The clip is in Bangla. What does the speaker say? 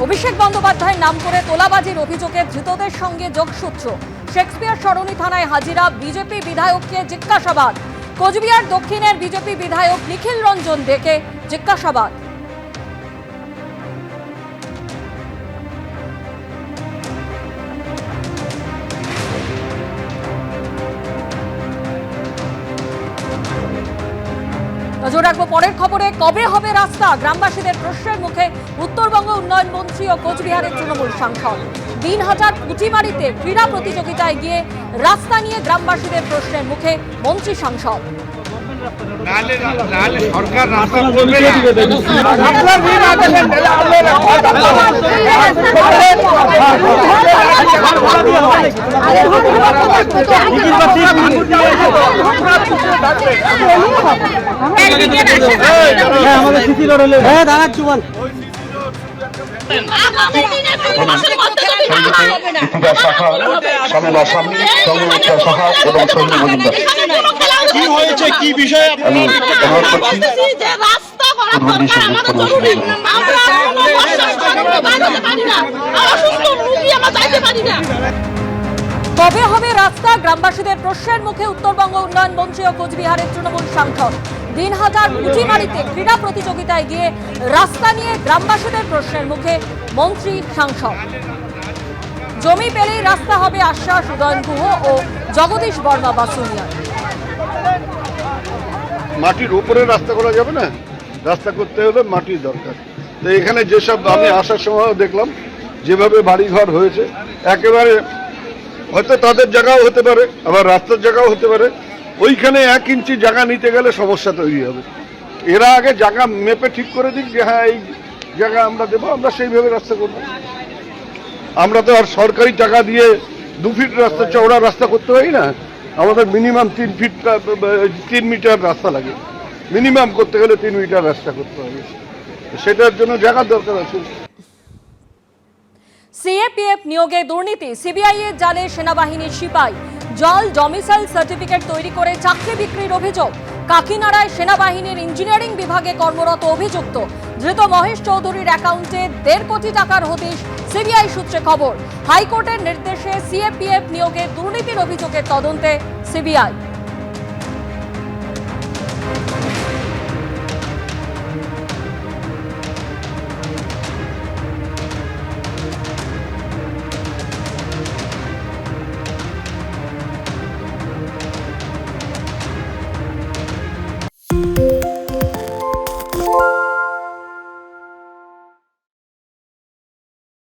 অভিষেক বন্দ্যোপাধ্যায়ের নাম করে তোলাবাজির অভিযোগে ধৃতদের সঙ্গে যোগসূত্র। শেক্সপিয়ার সরণি থানায় হাজিরা বিজেপি বিধায়ককে জিজ্ঞাসাবাদ। কোচবিহার দক্ষিণের বিজেপি বিধায়ক নিখিল রঞ্জন ডেকে জিজ্ঞাসাবাদ। নজর রাখবো পরের খবরে। কবে হবে রাস্তা? গ্রামবাসীদের প্রশ্নের মুখে উত্তরবঙ্গ উন্নয়ন মন্ত্রী ও কোচবিহারের তৃণমূল সাংসদ। দিনহাজার পুঁটিমারিতে ক্রীড়া প্রতিযোগিতায় গিয়ে রাস্তা নিয়ে গ্রামবাসীদের প্রশ্নের মুখে মন্ত্রী সাংসদ। সরকার রাস্তা করবে কি হয়েছে, কি বিষয়ে কবে হবে রাস্তা? গ্রামবাসীদের প্রশ্নের মুখে উত্তরবঙ্গ উন্নয়ন মন্ত্রী ও কোচবিহারের তৃণমূল সাংসদ। দিনহাজার পুঁটিমারিতে ক্রীড়া প্রতিযোগিতায় গিয়ে রাস্তা নিয়ে গ্রামবাসীদের প্রশ্নের মুখে মন্ত্রী সাংসদ। জমি পেলেই রাস্তা হবে আশ্বাস উদয়ন গুহ ও জগদীশ বর্মা বাসুনিয়া। মাটির উপরে রাস্তা করা যাবে না, রাস্তা করতে হলে মাটির দরকার। তো এখানে যেসব আমি আসার সময় দেখলাম যেভাবে বাড়িঘর হয়েছে, একেবারে হয়তো তাদের জায়গাও হতে পারে, আবার রাস্তার জায়গাও হতে পারে। ওইখানে 1 ইঞ্চি জায়গা নিতে গেলে সমস্যা তৈরি হবে। এরা আগে জায়গা মেপে ঠিক করে দিক যে হ্যাঁ এই জায়গা আমরা দেবো, আমরা সেইভাবে রাস্তা করবো। আমরা তো আর সরকারি টাকা দিয়ে 2 ফিট রাস্তা চওড়া রাস্তা করতে পারি না। আমাদের মিনিমাম 3 মিটার রাস্তা লাগে, মিনিমাম করতে গেলে 3 মিটার রাস্তা করতে হবে। সেটার জন্য জায়গার দরকার আছে। সিএপিএফ নিয়োগে দুর্নীতি, সিবিআই এর জালে সেনাবাহিনীর সিপাই। জল ডমিসাইল সার্টিফিকেট তৈরি করে চাকরি বিক্রির অভিযোগ। কাকিনাড়ায় সেনাবাহিনীর ইঞ্জিনিয়ারিং বিভাগে কর্মরত অভিযুক্ত। ধৃত মহেশ চৌধুরীর অ্যাকাউন্টে 1.5 কোটি টাকার হদিশ সিবিআই সূত্রে খবর। হাইকোর্টের নির্দেশে সিএপিএফ নিয়োগে দুর্নীতির অভিযোগের তদন্তে সিবিআই।